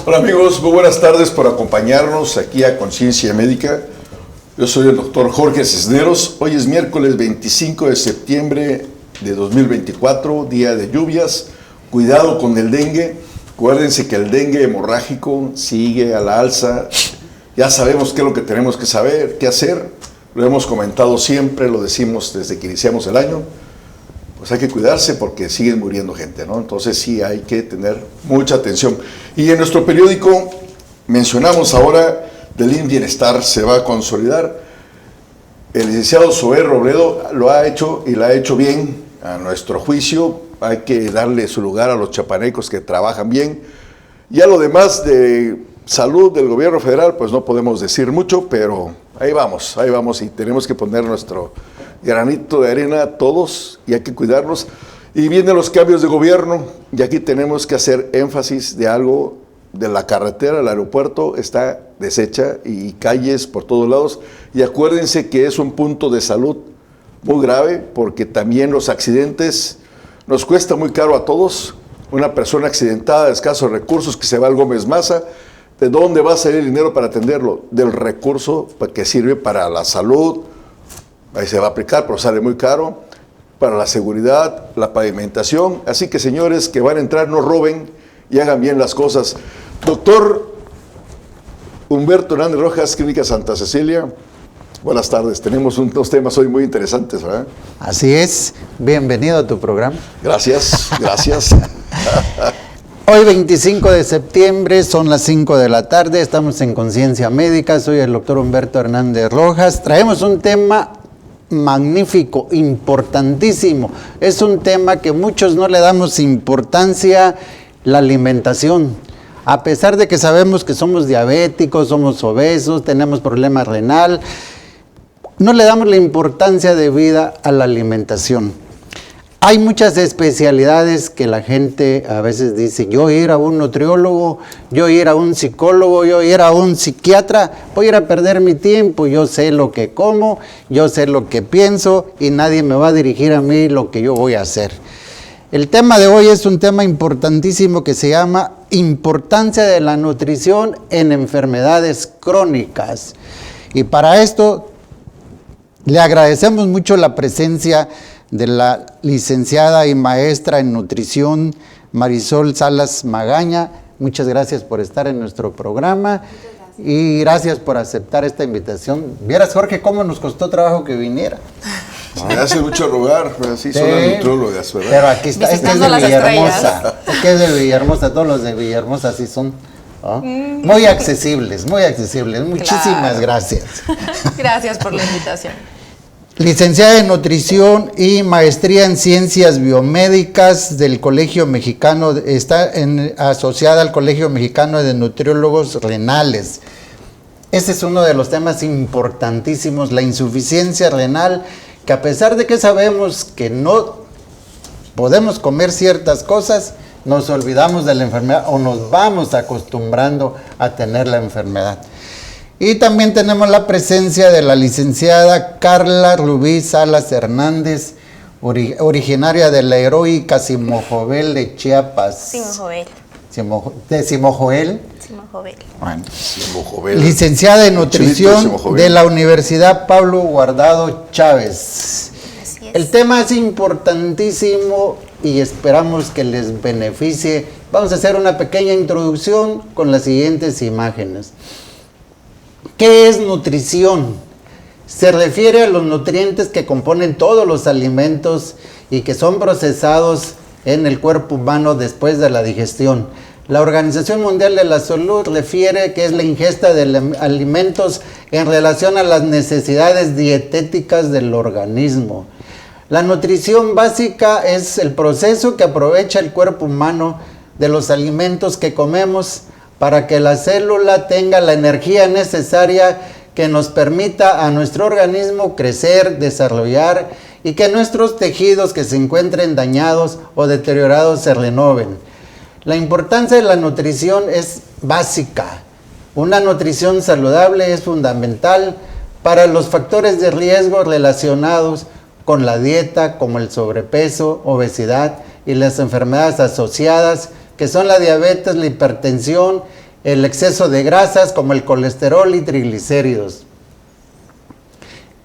Hola amigos, muy buenas tardes por acompañarnos aquí a Conciencia Médica. Yo soy el doctor Jorge Cisneros. Hoy es miércoles 25 de septiembre de 2024, día de lluvias. Cuidado con el dengue. Acuérdense que el dengue hemorrágico sigue a la alza. Ya sabemos qué es lo que tenemos que saber, qué hacer. Lo hemos comentado siempre, lo decimos desde que iniciamos el año. Pues hay que cuidarse porque siguen muriendo gente, ¿no? Entonces sí hay que tener mucha atención. Y en nuestro periódico mencionamos ahora del IMSS Bienestar se va a consolidar. El licenciado Zoé Robledo lo ha hecho y lo ha hecho bien a nuestro juicio. Hay que darle su lugar a los chapanecos que trabajan bien. Y a lo demás de salud del gobierno federal, pues no podemos decir mucho, pero ahí vamos y tenemos que poner nuestro granito de arena todos y hay que cuidarnos. Y vienen los cambios de gobierno y aquí tenemos que hacer énfasis de algo de la carretera, el aeropuerto está deshecha y calles por todos lados. Y acuérdense que es un punto de salud muy grave porque también los accidentes nos cuesta muy caro a todos. Una persona accidentada de escasos recursos que se va al Gómez Maza, ¿de dónde va a salir el dinero para atenderlo? Del recurso que sirve para la salud. Ahí se va a aplicar, pero sale muy caro, para la seguridad, la pavimentación. Así que, señores, que van a entrar, no roben y hagan bien las cosas. Doctor Humberto Hernández Rojas, Clínica Santa Cecilia, buenas tardes. Tenemos unos temas hoy muy interesantes, ¿verdad? Así es. Bienvenido a tu programa. Gracias. Hoy 25 de septiembre, son las 5 de la tarde, estamos en Conciencia Médica, soy el doctor Humberto Hernández Rojas. Traemos un tema magnífico, importantísimo. Es un tema que muchos no le damos importancia, la alimentación. A pesar de que sabemos que somos diabéticos, somos obesos, tenemos problema renal, no le damos la importancia debida a la alimentación. Hay muchas especialidades que la gente a veces dice, yo ir a un nutriólogo, yo ir a un psicólogo, yo ir a un psiquiatra, voy a ir a perder mi tiempo, yo sé lo que como, yo sé lo que pienso y nadie me va a dirigir a mí lo que yo voy a hacer. El tema de hoy es un tema importantísimo que se llama importancia de la nutrición en enfermedades crónicas. Y para esto le agradecemos mucho la presencia de la licenciada y maestra en nutrición Marisol Salas Magaña. Muchas gracias por estar en nuestro programa y gracias por aceptar esta invitación. Vieras, Jorge, cómo nos costó trabajo que viniera. Me hace mucho rogar, pero así son las nutrólogas, ¿verdad? Pero aquí está, este es de Villahermosa. Este es de Villahermosa, todos los de Villahermosa así son. ¿Oh? Muy accesibles. Muchísimas gracias. Gracias por la invitación. Licenciada en Nutrición y Maestría en Ciencias Biomédicas del Colegio Mexicano, está asociada al Colegio Mexicano de Nutriólogos Renales. Ese es uno de los temas importantísimos, la insuficiencia renal, que a pesar de que sabemos que no podemos comer ciertas cosas, nos olvidamos de la enfermedad o nos vamos acostumbrando a tener la enfermedad. Y también tenemos la presencia de la licenciada Carla Rubí Salas Hernández, originaria de la heroica Simojovel de Chiapas. Simojovel. ¿De Simojovel? Simojovel. Bueno. Simojovel. Licenciada en Nutrición de la Universidad Pablo Guardado Chávez. Así es. El tema es importantísimo y esperamos que les beneficie. Vamos a hacer una pequeña introducción con las siguientes imágenes. ¿Qué es nutrición? Se refiere a los nutrientes que componen todos los alimentos y que son procesados en el cuerpo humano después de la digestión. La Organización Mundial de la Salud refiere que es la ingesta de alimentos en relación a las necesidades dietéticas del organismo. La nutrición básica es el proceso que aprovecha el cuerpo humano de los alimentos que comemos para que la célula tenga la energía necesaria que nos permita a nuestro organismo crecer, desarrollar y que nuestros tejidos que se encuentren dañados o deteriorados se renoven. La importancia de la nutrición es básica. Una nutrición saludable es fundamental para los factores de riesgo relacionados con la dieta, como el sobrepeso, obesidad y las enfermedades asociadas, que son la diabetes, la hipertensión el exceso de grasas como el colesterol y triglicéridos.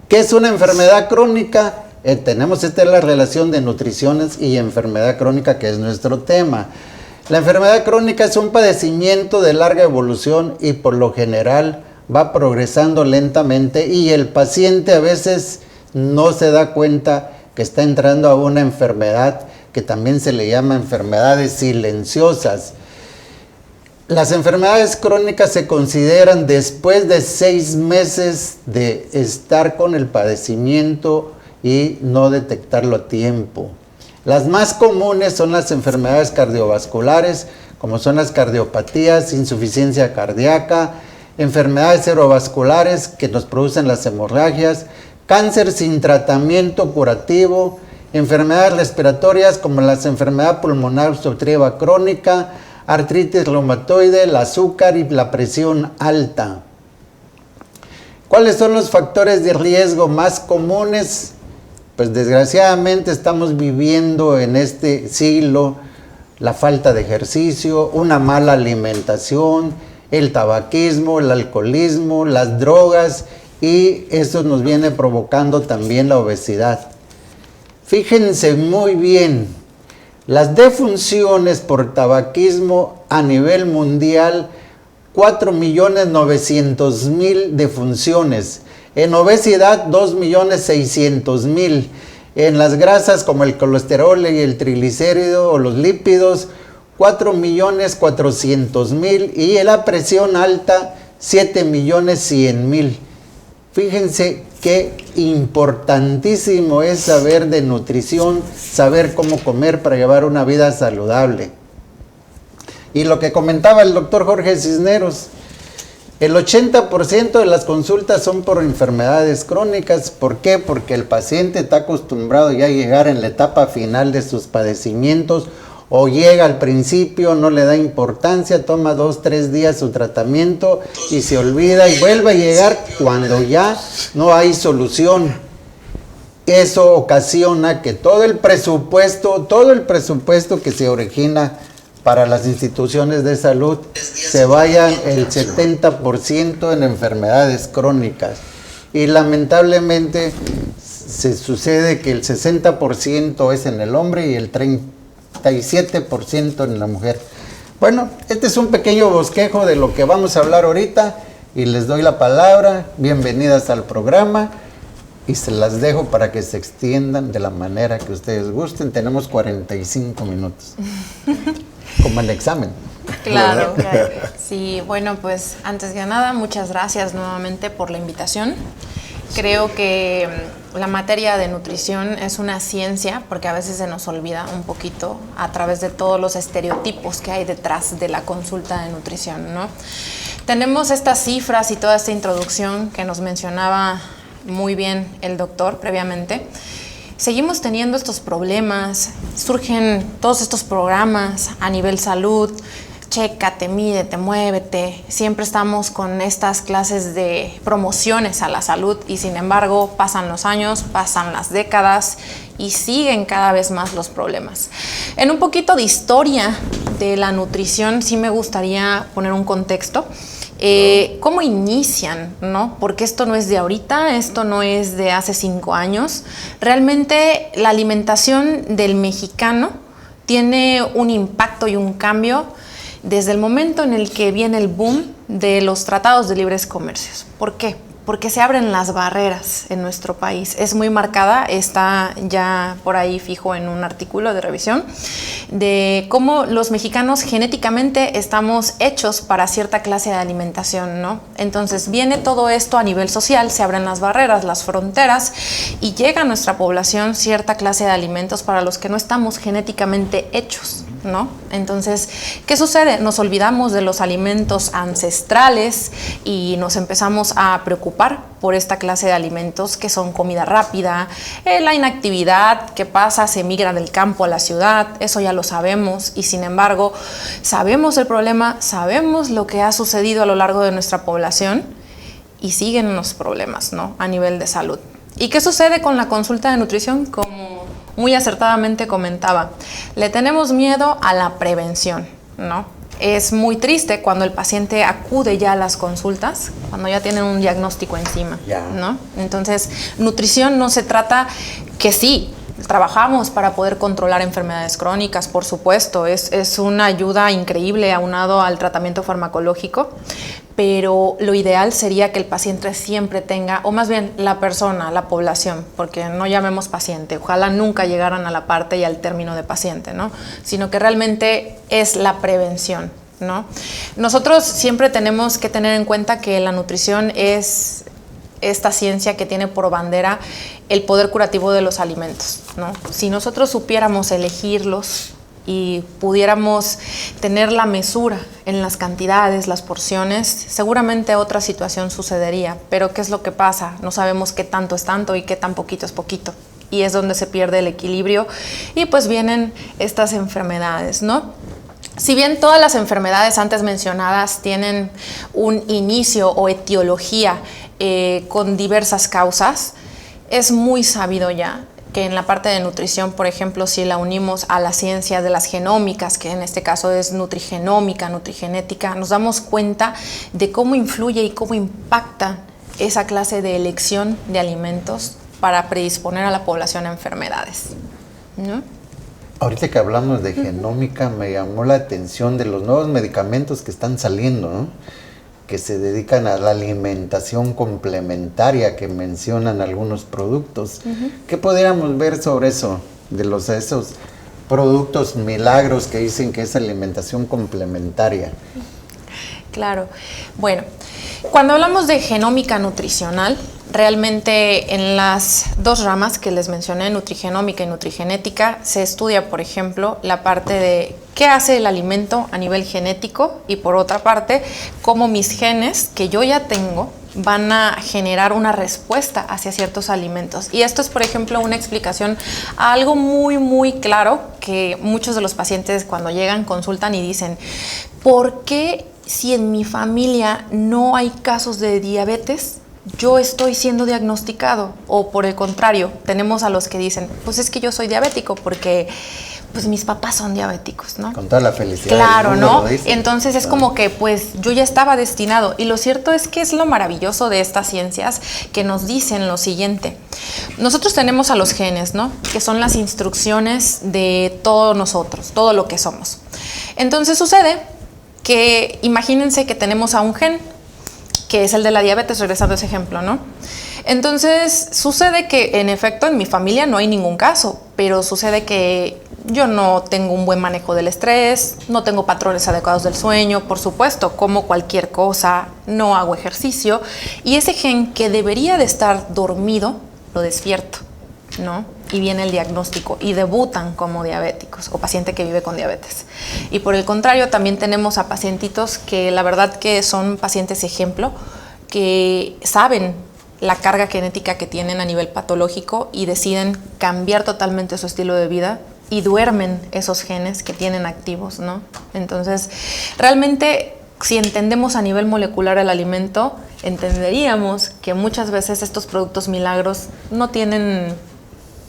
¿Qué es una enfermedad crónica? Tenemos la relación de nutriciones y enfermedad crónica, que es nuestro tema. La enfermedad crónica es un padecimiento de larga evolución y por lo general va progresando lentamente y el paciente a veces no se da cuenta que está entrando a una enfermedad que también se le llama enfermedades silenciosas. Las enfermedades crónicas se consideran después de 6 meses de estar con el padecimiento y no detectarlo a tiempo. Las más comunes son las enfermedades cardiovasculares, como son las cardiopatías, insuficiencia cardíaca, enfermedades cerebrovasculares que nos producen las hemorragias, cáncer sin tratamiento curativo, enfermedades respiratorias como la enfermedad pulmonar obstructiva crónica, artritis reumatoide, el azúcar y la presión alta. ¿Cuáles son los factores de riesgo más comunes? Pues desgraciadamente estamos viviendo en este siglo la falta de ejercicio, una mala alimentación, el tabaquismo, el alcoholismo, las drogas y eso nos viene provocando también la obesidad. Fíjense muy bien. Las defunciones por tabaquismo a nivel mundial, 4.900.000 defunciones. En obesidad, 2.600.000. En las grasas como el colesterol y el triglicérido o los lípidos, 4.400.000. Y en la presión alta, 7.100.000. Fíjense qué importantísimo es saber de nutrición, saber cómo comer para llevar una vida saludable. Y lo que comentaba el doctor Jorge Cisneros, el 80% de las consultas son por enfermedades crónicas. ¿Por qué? Porque el paciente está acostumbrado ya a llegar en la etapa final de sus padecimientos o llega al principio, no le da importancia, toma 2-3 días su tratamiento y se olvida y vuelve a llegar cuando ya no hay solución. Eso ocasiona que todo el presupuesto que se origina para las instituciones de salud se vayan el 70% en enfermedades crónicas. Y lamentablemente se sucede que el 60% es en el hombre y el 37% en la mujer. Bueno, este es un pequeño bosquejo de lo que vamos a hablar ahorita y les doy la palabra. Bienvenidas al programa y se las dejo para que se extiendan de la manera que ustedes gusten. Tenemos 45 minutos, como el examen. Claro. Sí, bueno, pues antes que nada, muchas gracias nuevamente por la invitación. Creo que la materia de nutrición es una ciencia porque a veces se nos olvida un poquito a través de todos los estereotipos que hay detrás de la consulta de nutrición, ¿no? Tenemos estas cifras y toda esta introducción que nos mencionaba muy bien el doctor previamente. Seguimos teniendo estos problemas, surgen todos estos programas a nivel salud. Chécate, mídete, muévete. Siempre estamos con estas clases de promociones a la salud y sin embargo pasan los años, pasan las décadas y siguen cada vez más los problemas. En un poquito de historia de la nutrición sí me gustaría poner un contexto. ¿Cómo inician, no? Porque esto no es de ahorita, esto no es de hace 5 años. Realmente la alimentación del mexicano tiene un impacto y un cambio desde el momento en el que viene el boom de los tratados de libres comercios. ¿Por qué? Porque se abren las barreras en nuestro país. Es muy marcada, está ya por ahí fijo en un artículo de revisión, de cómo los mexicanos genéticamente estamos hechos para cierta clase de alimentación, ¿no? Entonces viene todo esto a nivel social, se abren las barreras, las fronteras y llega a nuestra población cierta clase de alimentos para los que no estamos genéticamente hechos, ¿no? Entonces, ¿qué sucede? Nos olvidamos de los alimentos ancestrales y nos empezamos a preocupar por esta clase de alimentos que son comida rápida, la inactividad, ¿qué pasa? Se migra del campo a la ciudad, eso ya lo sabemos y sin embargo sabemos el problema, sabemos lo que ha sucedido a lo largo de nuestra población y siguen los problemas, ¿no? A nivel de salud. ¿Y qué sucede con la consulta de nutrición? Como muy acertadamente comentaba, le tenemos miedo a la prevención, ¿no? es muy triste cuando el paciente acude ya a las consultas, cuando ya tienen un diagnóstico encima, ¿no? Entonces, nutrición no se trata que sí, trabajamos para poder controlar enfermedades crónicas, por supuesto, es una ayuda increíble aunado al tratamiento farmacológico, pero lo ideal sería que el paciente siempre tenga, o más bien la persona, la población, porque no llamemos paciente, ojalá nunca llegaran a la parte y al término de paciente, ¿no? Sino que realmente es la prevención, ¿no? Nosotros siempre tenemos que tener en cuenta que la nutrición es esta ciencia que tiene por bandera el poder curativo de los alimentos, ¿no? Si nosotros supiéramos elegirlos y pudiéramos tener la mesura en las cantidades, las porciones, seguramente otra situación sucedería. Pero ¿qué es lo que pasa? No sabemos qué tanto es tanto y qué tan poquito es poquito. Y es donde se pierde el equilibrio y pues vienen estas enfermedades, ¿no? Si bien todas las enfermedades antes mencionadas tienen un inicio o etiología con diversas causas, es muy sabido ya que en la parte de nutrición, por ejemplo, si la unimos a la ciencia de las genómicas, que en este caso es nutrigenómica, nutrigenética, nos damos cuenta de cómo influye y cómo impacta esa clase de elección de alimentos para predisponer a la población a enfermedades, ¿no? Ahorita que hablamos de genómica, me llamó la atención de los nuevos medicamentos que están saliendo, ¿no? Que se dedican a la alimentación complementaria que mencionan algunos productos. ¿Qué podríamos ver sobre eso? De esos productos milagros que dicen que es alimentación complementaria. Claro. Bueno, cuando hablamos de genómica nutricional, realmente en las dos ramas que les mencioné, nutrigenómica y nutrigenética, se estudia, por ejemplo, la parte de qué hace el alimento a nivel genético y por otra parte, cómo mis genes que yo ya tengo van a generar una respuesta hacia ciertos alimentos. Y esto es, por ejemplo, una explicación a algo muy claro que muchos de los pacientes cuando llegan consultan y dicen, ¿por qué si en mi familia no hay casos de diabetes, yo estoy siendo diagnosticado? O por el contrario, tenemos a los que dicen, pues es que yo soy diabético porque pues mis papás son diabéticos, ¿no? Con toda la felicidad. Claro, ¿no? Entonces es como que pues yo ya estaba destinado. Y lo cierto es que es lo maravilloso de estas ciencias que nos dicen lo siguiente. Nosotros tenemos a los genes, ¿no? Que son las instrucciones de todos nosotros, todo lo que somos. Entonces sucede que imagínense que tenemos a un gen que es el de la diabetes, regresando a ese ejemplo, ¿no? Entonces, sucede que, en efecto, en mi familia no hay ningún caso, pero sucede que yo no tengo un buen manejo del estrés, no tengo patrones adecuados del sueño, por supuesto, como cualquier cosa, no hago ejercicio, y ese gen que debería de estar dormido, lo despierto, ¿no? Y viene el diagnóstico y debutan como diabéticos o paciente que vive con diabetes. Y por el contrario, también tenemos a pacientitos que la verdad que son pacientes ejemplo, que saben la carga genética que tienen a nivel patológico y deciden cambiar totalmente su estilo de vida y duermen esos genes que tienen activos, ¿no? Entonces, realmente, si entendemos a nivel molecular el alimento, entenderíamos que muchas veces estos productos milagros no tienen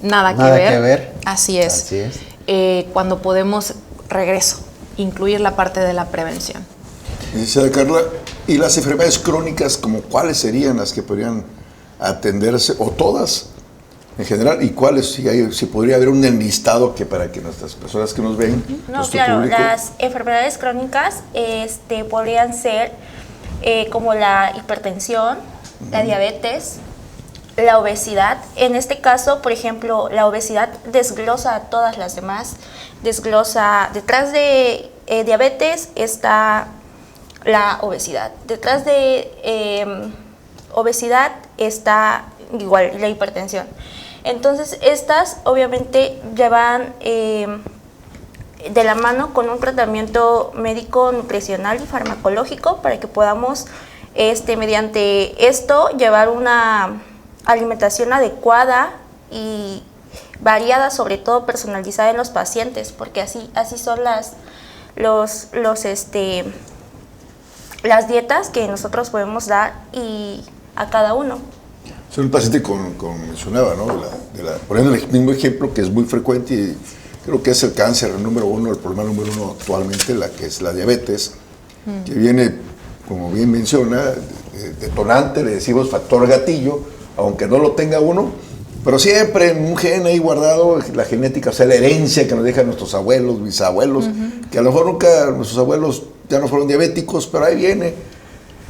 nada que ver. Así es. Así es. Cuando podemos, regreso, incluir la parte de la prevención. Licenciada Carla, ¿y las enfermedades crónicas, como cuáles serían las que podrían atenderse, o todas en general, y cuáles, si podría haber un enlistado que para que nuestras personas que nos ven, no, claro, público, las enfermedades crónicas podrían ser como la hipertensión, la diabetes, la obesidad. En este caso, por ejemplo, la obesidad desglosa a todas las demás, detrás de diabetes está la obesidad, detrás de obesidad está igual la hipertensión. Entonces, estas obviamente llevan de la mano con un tratamiento médico, nutricional y farmacológico para que podamos, mediante esto, llevar una alimentación adecuada y variada, sobre todo personalizada en los pacientes, porque así son las dietas que nosotros podemos dar y a cada uno. Soy el paciente con mencionaba, ¿no? Poniendo el mismo ejemplo que es muy frecuente creo que es el cáncer el número uno, el problema número uno actualmente, la que es la diabetes, que viene, como bien menciona, detonante, le decimos factor gatillo, aunque no lo tenga uno, pero siempre en un gen ahí guardado, la genética, o sea, la herencia que nos dejan nuestros abuelos, bisabuelos, que a lo mejor nunca nuestros abuelos ya no fueron diabéticos, pero ahí viene.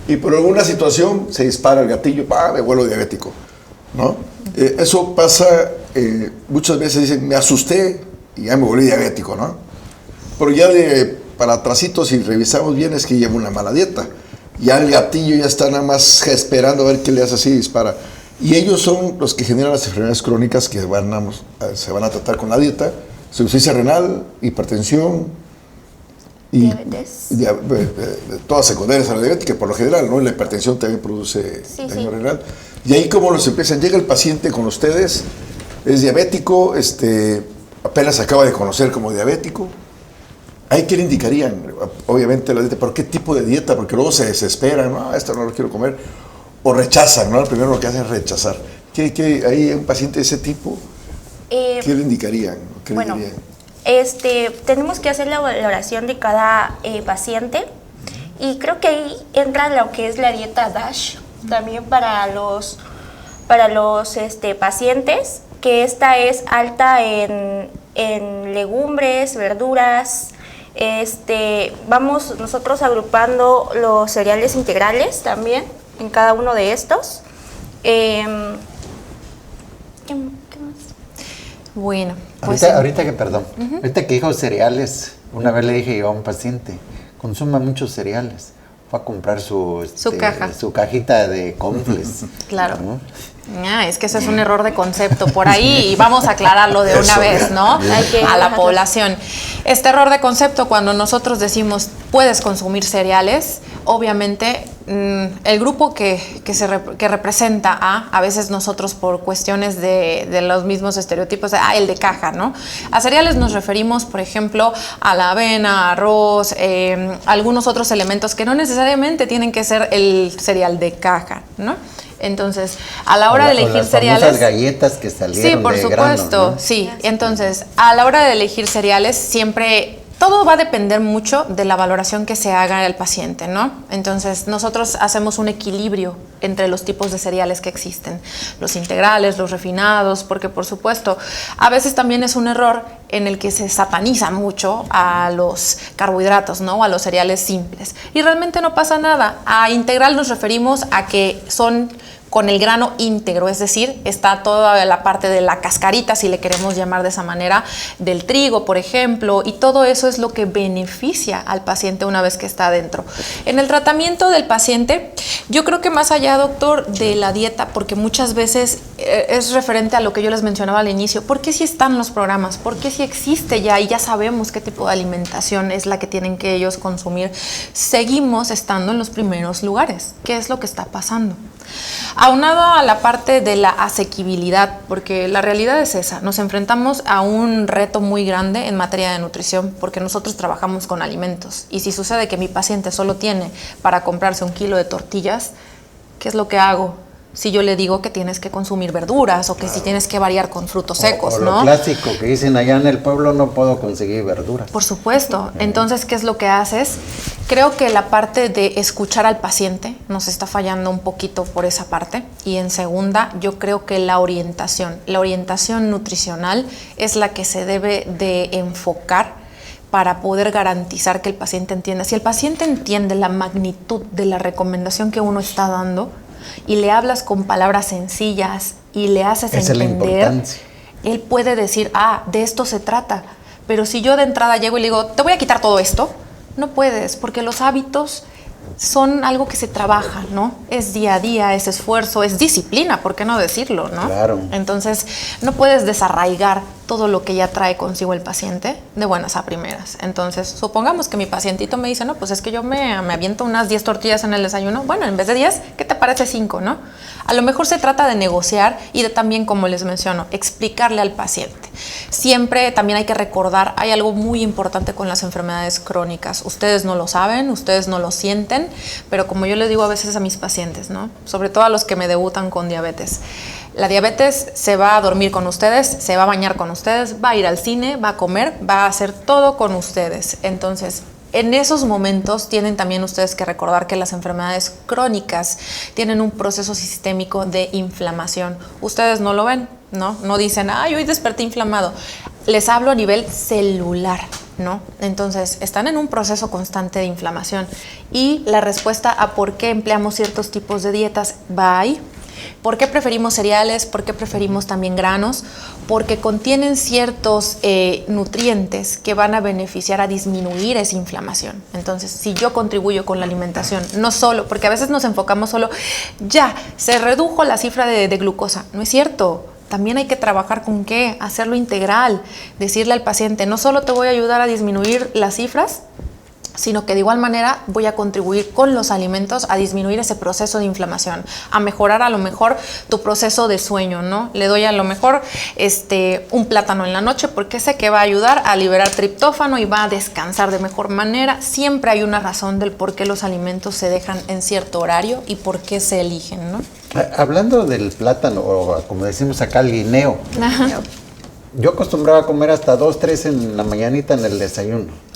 Y por alguna situación se dispara el gatillo, me vuelvo diabético, ¿no? Eso pasa, muchas veces dicen, me asusté y ya me volví diabético, ¿no? Pero ya para atrasito, si revisamos bien, es que lleva una mala dieta. Ya el gatillo ya está nada más esperando a ver qué le hace así y dispara. Y ellos son los que generan las enfermedades crónicas que se van a tratar con la dieta, insuficiencia renal, hipertensión y diabetes. Todas secundarias a la diabetes, que por lo general, ¿no? La hipertensión también produce daño renal. Y ahí como los empiezan, llega el paciente con ustedes, es diabético, apenas acaba de conocer como diabético. ¿Ahí qué le indicarían? Obviamente la dieta, ¿pero qué tipo de dieta? Porque luego se desesperan, no, esto no lo quiero comer. O rechazan, ¿no? Primero lo que hacen es rechazar. ¿Hay un paciente de ese tipo? ¿Qué le indicarían? ¿Qué le dirían? Tenemos que hacer la valoración de cada paciente y creo que ahí entra lo que es la dieta DASH, también para los pacientes, que esta es alta en legumbres, verduras. Vamos nosotros agrupando los cereales integrales también en cada uno de estos. ¿Qué más? Bueno, pues ahorita que dijo cereales, una vez le dije yo a un paciente, consuma muchos cereales. Fue a comprar su cajita de cornflakes. Claro. ¿No? Es que eso es un error de concepto por ahí y vamos a aclararlo de una vez, ¿no? A la población. Este error de concepto, cuando nosotros decimos puedes consumir cereales, obviamente el grupo que representa a veces nosotros por cuestiones de los mismos estereotipos, el de caja, ¿no? A cereales nos referimos, por ejemplo, a la avena, arroz, algunos otros elementos que no necesariamente tienen que ser el cereal de caja, ¿no? Entonces, a la hora de elegir cereales... Las galletas que salieron sí, por de supuesto, grano, ¿no? Sí. Entonces, a la hora de elegir cereales, siempre... Todo va a depender mucho de la valoración que se haga al paciente, ¿no? Entonces, nosotros hacemos un equilibrio entre los tipos de cereales que existen. Los integrales, los refinados, porque, por supuesto, a veces también es un error en el que se sataniza mucho a los carbohidratos, ¿no? A los cereales simples. Y realmente no pasa nada. A integral nos referimos a que son con el grano íntegro, es decir, está toda la parte de la cascarita, si le queremos llamar de esa manera, del trigo, por ejemplo, y todo eso es lo que beneficia al paciente una vez que está adentro. En el tratamiento del paciente, yo creo que más allá, doctor, de la dieta, porque muchas veces es referente a lo que yo les mencionaba al inicio, ¿por qué si están los programas? ¿Por qué si existe ya y ya sabemos qué tipo de alimentación es la que tienen que ellos consumir? Seguimos estando en los primeros lugares. ¿Qué es lo que está pasando? Aunado a la parte de la asequibilidad, porque la realidad es esa, nos enfrentamos a un reto muy grande en materia de nutrición, porque nosotros trabajamos con alimentos, y si sucede que mi paciente solo tiene para comprarse 1 kilo de tortillas, ¿qué es lo que hago? Si yo le digo que tienes que consumir verduras o que si tienes que variar con frutos secos, o ¿no? Lo clásico que dicen allá en el pueblo, no puedo conseguir verduras. Por supuesto. Entonces, ¿qué es lo que haces? Creo que la parte de escuchar al paciente nos está fallando un poquito por esa parte. Y en segunda, yo creo que la orientación nutricional es la que se debe de enfocar para poder garantizar que el paciente entienda. Si el paciente entiende la magnitud de la recomendación que uno está dando, y le hablas con palabras sencillas y le haces entender, él puede decir, de esto se trata. Pero si yo de entrada llego y le digo, te voy a quitar todo esto, no puedes, porque los hábitos son algo que se trabaja, ¿no? Es día a día, es esfuerzo, es disciplina, ¿por qué no decirlo, no? Claro. Entonces, no puedes desarraigar todo lo que ya trae consigo el paciente de buenas a primeras. Entonces, supongamos que mi pacientito me dice, no, pues es que yo me aviento unas 10 tortillas en el desayuno. Bueno, en vez de 10, ¿qué te parece 5, no? A lo mejor se trata de negociar y de también, como les menciono, explicarle al paciente. Siempre también hay que recordar, hay algo muy importante con las enfermedades crónicas. Ustedes no lo saben, ustedes no lo sienten, pero como yo les digo a veces a mis pacientes, ¿no? Sobre todo a los que me debutan con diabetes, La diabetes se va a dormir con ustedes, se va a bañar con ustedes, va a ir al cine, va a comer, va a hacer todo con ustedes. Entonces, en esos momentos tienen también ustedes que recordar que las enfermedades crónicas tienen un proceso sistémico de inflamación. Ustedes no lo ven, ¿no? No dicen, ay, hoy desperté inflamado. Les hablo a nivel celular, ¿no? Entonces, están en un proceso constante de inflamación. Y la respuesta a por qué empleamos ciertos tipos de dietas va ahí. ¿Por qué preferimos cereales? ¿Por qué preferimos también granos? Porque contienen ciertos nutrientes que van a beneficiar a disminuir esa inflamación. Entonces, si yo contribuyo con la alimentación, no solo, porque a veces nos enfocamos solo, ya, se redujo la cifra de glucosa. No es cierto. También hay que trabajar con qué, hacerlo integral, decirle al paciente, no solo te voy a ayudar a disminuir las cifras, sino que de igual manera voy a contribuir con los alimentos a disminuir ese proceso de inflamación, a mejorar a lo mejor tu proceso de sueño, ¿no? Le doy a lo mejor un plátano en la noche porque sé que va a ayudar a liberar triptófano y va a descansar de mejor manera. Siempre hay una razón del por qué los alimentos se dejan en cierto horario y por qué se eligen, ¿no? Hablando del plátano, o como decimos acá, el guineo. Ajá. Yo acostumbraba a comer hasta 2, 3 en la mañanita en el desayuno.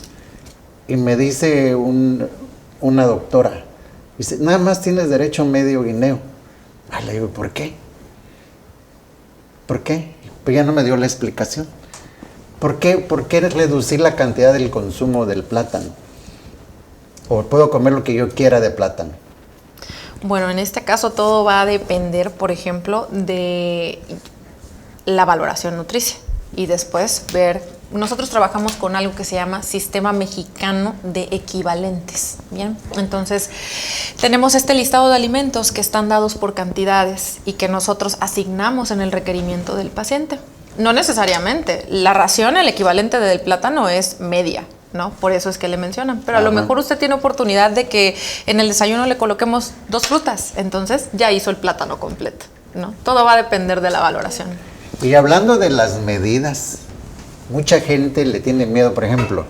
Y me dice una doctora, dice, nada más tienes derecho a medio guineo. Le digo, ¿por qué? ¿Por qué? Pues ya no me dio la explicación. ¿Por qué reducir la cantidad del consumo del plátano? ¿O puedo comer lo que yo quiera de plátano? Bueno, en este caso todo va a depender, por ejemplo, de la valoración nutricia y después ver. Nosotros trabajamos con algo que se llama Sistema Mexicano de Equivalentes, ¿bien? Entonces, tenemos este listado de alimentos que están dados por cantidades y que nosotros asignamos en el requerimiento del paciente. No necesariamente. La ración, el equivalente del plátano es media, ¿no? Por eso es que le mencionan. Pero a lo mejor usted tiene oportunidad de que en el desayuno le coloquemos 2 frutas. Entonces, ya hizo el plátano completo, ¿no? Todo va a depender de la valoración. Y hablando de las medidas, mucha gente le tiene miedo, por ejemplo,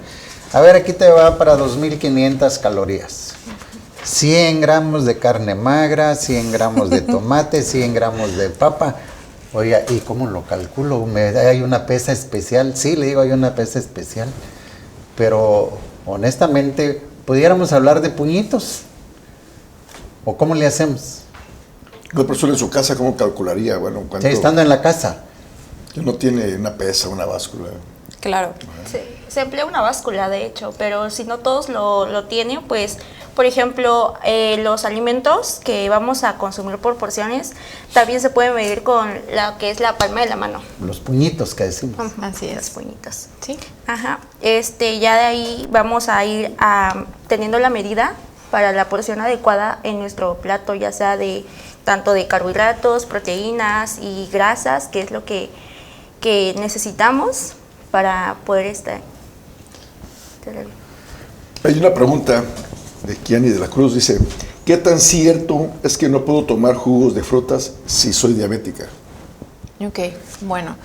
a ver, aquí te va para 2.500 calorías. 100 gramos de carne magra, 100 gramos de tomate, 100 gramos de papa. Oiga, ¿y cómo lo calculo? ¿Hay una pesa especial? Sí, le digo, hay una pesa especial. Pero, honestamente, ¿pudiéramos hablar de puñitos? ¿O cómo le hacemos? Una persona en su casa, ¿cómo calcularía? Bueno, ¿cuánto? Sí, estando en la casa. Que no tiene una pesa, una báscula. Claro. Se emplea una báscula, de hecho, pero si no todos lo tienen, pues, por ejemplo, los alimentos que vamos a consumir por porciones también se pueden medir con la que es la palma de la mano. Los puñitos que decimos. Así es. Los puñitos. Sí. Ajá. Ya de ahí vamos a ir teniendo la medida para la porción adecuada en nuestro plato, ya sea de tanto de carbohidratos, proteínas y grasas, que es lo que necesitamos para poder estar. Hay una pregunta de Kiani de la Cruz, dice, ¿qué tan cierto es que no puedo tomar jugos de frutas si soy diabética? Ok, bueno.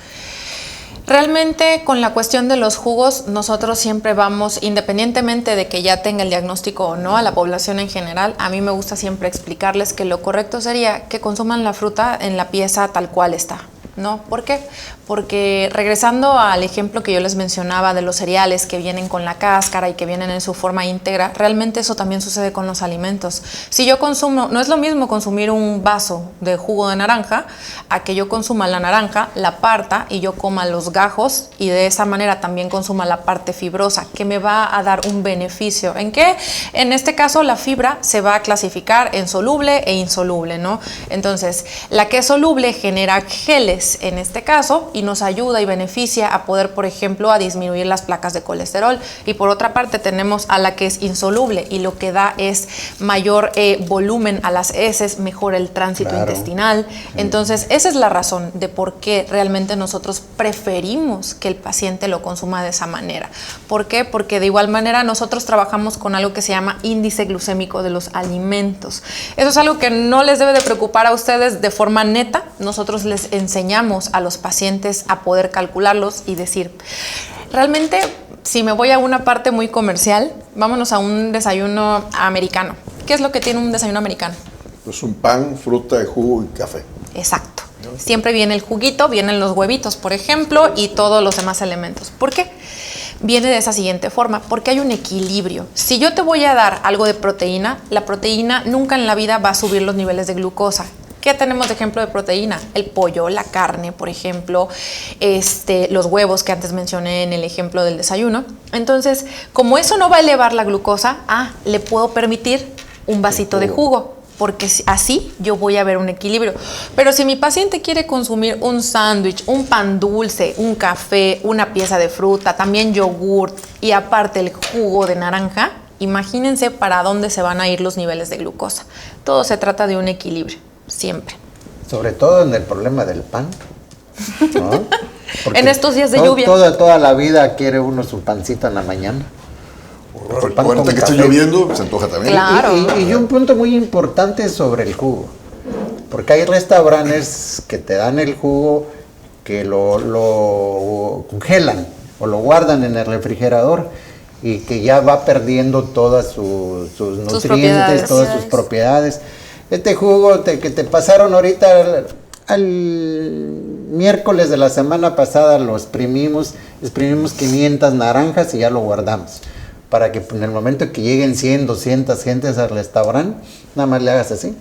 Realmente con la cuestión de los jugos, nosotros siempre vamos, independientemente de que ya tenga el diagnóstico o no, a la población en general, a mí me gusta siempre explicarles que lo correcto sería que consuman la fruta en la pieza tal cual está, ¿no? ¿Por qué? Porque regresando al ejemplo que yo les mencionaba de los cereales que vienen con la cáscara y que vienen en su forma íntegra, realmente eso también sucede con los alimentos. Si yo consumo, no es lo mismo consumir un vaso de jugo de naranja a que yo consuma la naranja, la parta y yo coma los gajos y de esa manera también consuma la parte fibrosa que me va a dar un beneficio. ¿En qué? En este caso la fibra se va a clasificar en soluble e insoluble, ¿no? Entonces, la que es soluble genera geles en este caso y nos ayuda y beneficia a poder, por ejemplo, a disminuir las placas de colesterol. Y por otra parte tenemos a la que es insoluble y lo que da es mayor volumen a las heces, mejora el tránsito intestinal. Entonces, esa es la razón de por qué realmente nosotros preferimos que el paciente lo consuma de esa manera. ¿Por qué? Porque de igual manera nosotros trabajamos con algo que se llama índice glucémico de los alimentos. Eso es algo que no les debe de preocupar a ustedes de forma neta. Nosotros les enseñamos a los pacientes a poder calcularlos y decir, realmente, si me voy a una parte muy comercial, vámonos a un desayuno americano. ¿Qué es lo que tiene un desayuno americano? Pues un pan, fruta, jugo y café. Exacto. Siempre viene el juguito, vienen los huevitos, por ejemplo, y todos los demás elementos. ¿Por qué? Viene de esa siguiente forma, porque hay un equilibrio. Si yo te voy a dar algo de proteína, la proteína nunca en la vida va a subir los niveles de glucosa. ¿Qué tenemos de ejemplo de proteína? El pollo, la carne, por ejemplo, los huevos que antes mencioné en el ejemplo del desayuno. Entonces, como eso no va a elevar la glucosa, le puedo permitir un vasito de jugo, porque así yo voy a ver un equilibrio. Pero si mi paciente quiere consumir un sándwich, un pan dulce, un café, una pieza de fruta, también yogurt y aparte el jugo de naranja, imagínense para dónde se van a ir los niveles de glucosa. Todo se trata de un equilibrio. Siempre. Sobre todo en el problema del pan, ¿no? En estos días de lluvia. Toda la vida quiere uno su pancito en la mañana. Ahorita que está lloviendo, se antoja también. Claro. Y un punto muy importante sobre el jugo. Porque hay restaurantes que te dan el jugo que lo congelan o lo guardan en el refrigerador y que ya va perdiendo todas sus nutrientes, todas sus propiedades. Este jugo que te pasaron ahorita al miércoles de la semana pasada lo exprimimos 500 naranjas y ya lo guardamos. Para que en el momento que lleguen 100, 200 gentes al restaurante, nada más le hagas así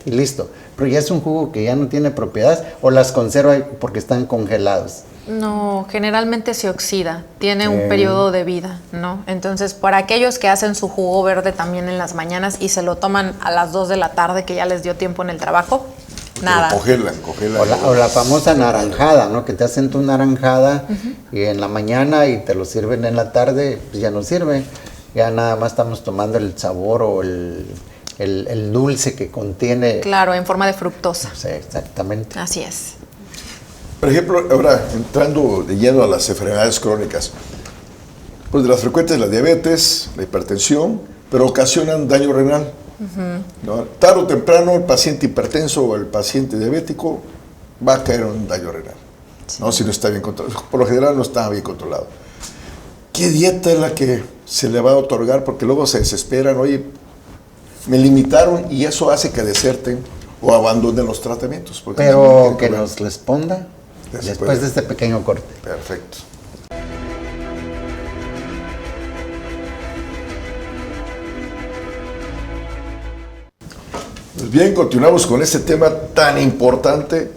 y listo. Pero ya es un jugo que ya no tiene propiedades o las conserva porque están congelados. No, generalmente se oxida, tiene un periodo de vida, ¿no? Entonces, para aquellos que hacen su jugo verde también en las mañanas y se lo toman a las 2 de la tarde, que ya les dio tiempo en el trabajo, nada. Congelan. O la famosa naranjada, ¿no? Que te hacen tu naranjada y en la mañana y te lo sirven en la tarde, pues ya no sirve. Ya nada más estamos tomando el sabor o el dulce que contiene. Claro, en forma de fructosa. Sí, exactamente. Así es. Por ejemplo, ahora entrando de lleno a las enfermedades crónicas, pues de las frecuentes la diabetes, la hipertensión, pero ocasionan daño renal. ¿No? Tarde o temprano el paciente hipertenso o el paciente diabético va a caer en un daño renal, ¿no? Si no está bien controlado. Por lo general no está bien controlado. ¿Qué dieta es la que se le va a otorgar? Porque luego se desesperan, oye, me limitaron y eso hace que deserten o abandonen los tratamientos. Pero que nos responda después de este pequeño corte. Perfecto. Pues bien, continuamos con este tema tan importante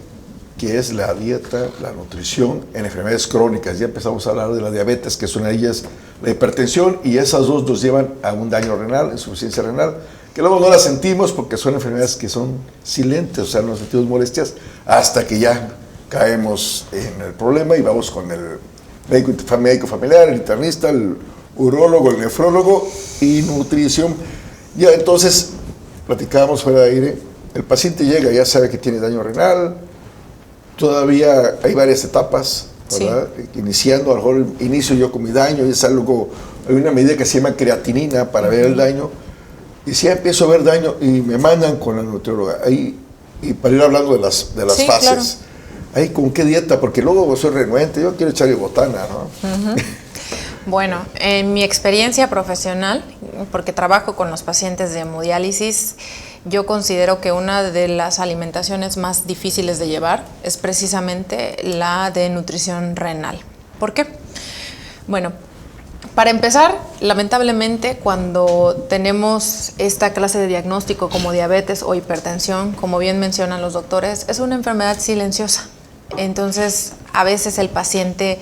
que es la dieta, la nutrición en enfermedades crónicas. Ya empezamos a hablar de la diabetes, que son ellas la hipertensión, y esas dos nos llevan a un daño renal, insuficiencia renal, que luego no la sentimos porque son enfermedades que son silentes, o sea, no sentimos molestias, hasta que ya caemos en el problema y vamos con el médico familiar, el internista, el urólogo, el nefrólogo y nutrición. Ya entonces, platicábamos fuera de aire, el paciente llega, ya sabe que tiene daño renal, todavía hay varias etapas, ¿verdad? Sí. Iniciando, a lo mejor inicio yo con mi daño, es algo, hay una medida que se llama creatinina para ver el daño, y si ya empiezo a ver daño y me mandan con la nutrióloga, ahí, y para ir hablando de las sí, fases, claro. Ahí con qué dieta, porque luego soy renuente, yo quiero echarle botana, ¿no? Bueno, en mi experiencia profesional, porque trabajo con los pacientes de hemodiálisis, yo considero que una de las alimentaciones más difíciles de llevar es precisamente la de nutrición renal. ¿Por qué? Bueno, para empezar, lamentablemente, cuando tenemos esta clase de diagnóstico como diabetes o hipertensión, como bien mencionan los doctores, es una enfermedad silenciosa. Entonces, a veces el paciente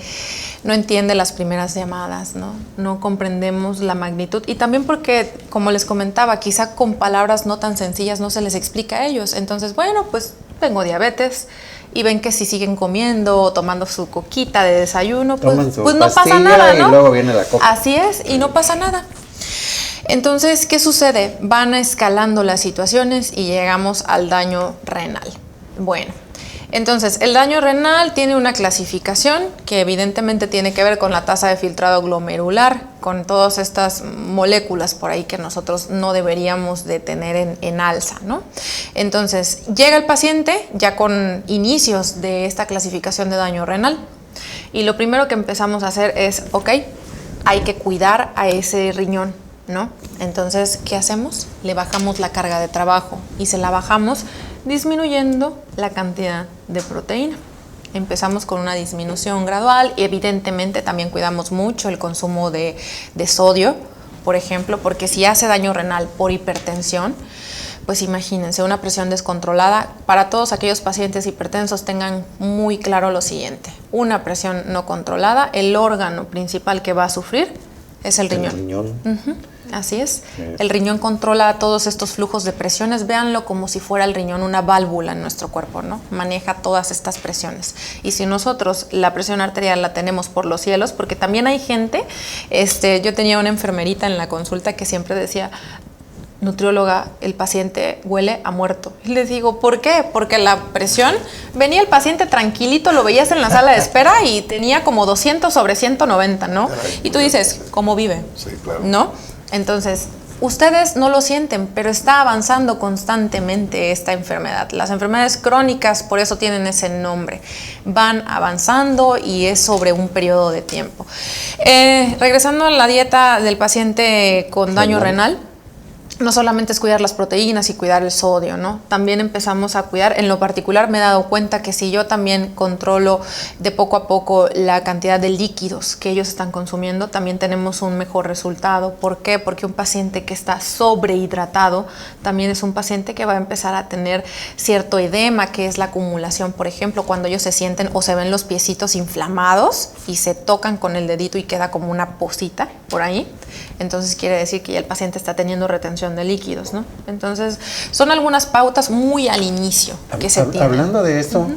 no entiende las primeras llamadas, ¿no? No comprendemos la magnitud. Y también porque, como les comentaba, quizá con palabras no tan sencillas no se les explica a ellos. Entonces, bueno, pues tengo diabetes y ven que si siguen comiendo o tomando su coquita de desayuno, pues no pasa nada, ¿no? Y luego viene la coca. Así es, y no pasa nada. Entonces, ¿qué sucede? Van escalando las situaciones y llegamos al daño renal. Bueno, entonces, el daño renal tiene una clasificación que evidentemente tiene que ver con la tasa de filtrado glomerular, con todas estas moléculas por ahí que nosotros no deberíamos de tener en alza, ¿no? Entonces, llega el paciente ya con inicios de esta clasificación de daño renal y lo primero que empezamos a hacer es, ok, hay que cuidar a ese riñón, ¿no? Entonces, ¿qué hacemos? Le bajamos la carga de trabajo y se la bajamos disminuyendo la cantidad de proteína. Empezamos con una disminución gradual y evidentemente también cuidamos mucho el consumo de sodio, por ejemplo, porque si hace daño renal por hipertensión, pues imagínense, una presión descontrolada. Para todos aquellos pacientes hipertensos tengan muy claro lo siguiente: una presión no controlada, el órgano principal que va a sufrir es el riñón. El riñón. Así es. El riñón controla todos estos flujos de presiones. Véanlo como si fuera el riñón una válvula en nuestro cuerpo, ¿no? Maneja todas estas presiones. Y si nosotros la presión arterial la tenemos por los cielos, porque también hay gente, yo tenía una enfermerita en la consulta que siempre decía: nutrióloga, el paciente huele a muerto. Y les digo, ¿por qué? Porque la presión, venía el paciente tranquilito, lo veías en la sala de espera y tenía como 200 sobre 190, ¿no? Y tú dices, ¿cómo vive? Sí, claro. ¿No? Entonces, ustedes no lo sienten, pero está avanzando constantemente esta enfermedad. Las enfermedades crónicas, por eso tienen ese nombre. Van avanzando y es sobre un periodo de tiempo. Regresando a la dieta del paciente con daño renal, no solamente es cuidar las proteínas y cuidar el sodio, ¿no? También empezamos a cuidar, en lo particular me he dado cuenta que si yo también controlo de poco a poco la cantidad de líquidos que ellos están consumiendo, también tenemos un mejor resultado. ¿Por qué? Porque un paciente que está sobrehidratado también es un paciente que va a empezar a tener cierto edema, que es la acumulación, por ejemplo, cuando ellos se sienten o se ven los piecitos inflamados y se tocan con el dedito y queda como una posita por ahí. Entonces quiere decir que ya el paciente está teniendo retención de líquidos, ¿no? Entonces son algunas pautas muy al inicio que se tienen. Hablando de esto,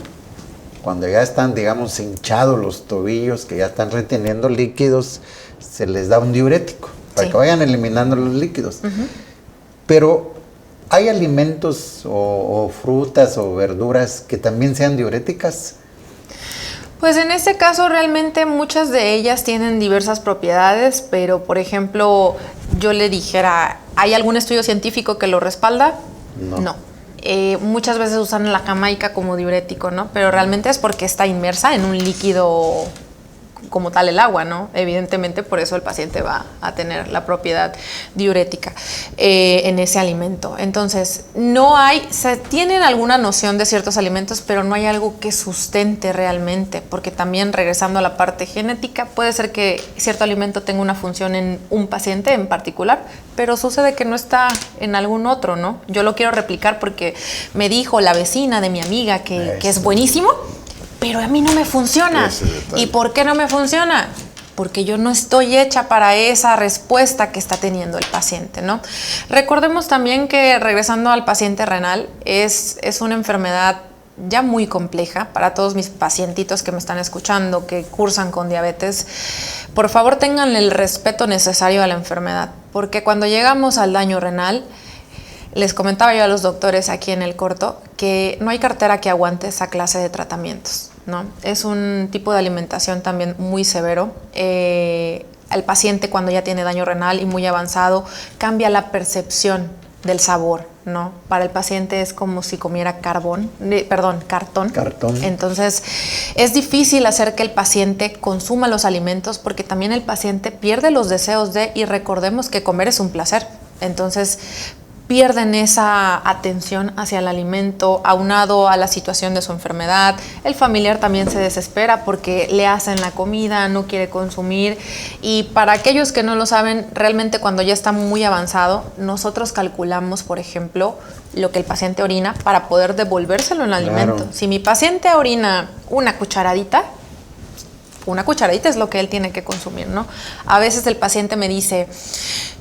cuando ya están, digamos, hinchados los tobillos, que ya están reteniendo líquidos, se les da un diurético para que vayan eliminando los líquidos. Pero ¿hay alimentos o frutas o verduras que también sean diuréticas? Pues en este caso realmente muchas de ellas tienen diversas propiedades, pero por ejemplo yo le dijera, ¿hay algún estudio científico que lo respalda? No. Muchas veces usan la jamaica como diurético, ¿no? Pero realmente es porque está inmersa en un líquido como tal el agua, ¿no? Evidentemente por eso el paciente va a tener la propiedad diurética en ese alimento. Entonces, se tienen alguna noción de ciertos alimentos, pero no hay algo que sustente realmente, porque también regresando a la parte genética, puede ser que cierto alimento tenga una función en un paciente en particular, pero sucede que no está en algún otro, ¿no? Yo lo quiero replicar porque me dijo la vecina de mi amiga que es buenísimo, pero a mí no me funciona. ¿Y por qué no me funciona? Porque yo no estoy hecha para esa respuesta que está teniendo el paciente, ¿no? Recordemos también que, regresando al paciente renal, es una enfermedad ya muy compleja. Para todos mis pacientitos que me están escuchando, que cursan con diabetes, por favor tengan el respeto necesario a la enfermedad, porque cuando llegamos al daño renal, les comentaba yo a los doctores aquí en el corto que no hay cartera que aguante esa clase de tratamientos, ¿no? Es un tipo de alimentación también muy severo. El paciente, cuando ya tiene daño renal y muy avanzado, cambia la percepción del sabor, ¿no? Para el paciente es como si comiera cartón. Entonces es difícil hacer que el paciente consuma los alimentos, porque también el paciente pierde los deseos y recordemos que comer es un placer. Entonces pierden esa atención hacia el alimento, aunado a la situación de su enfermedad. El familiar también se desespera porque le hacen la comida, no quiere consumir. Y para aquellos que no lo saben, realmente cuando ya está muy avanzado, nosotros calculamos, por ejemplo, lo que el paciente orina para poder devolvérselo en el alimento. Si mi paciente orina una cucharadita es lo que él tiene que consumir, ¿no? A veces el paciente me dice,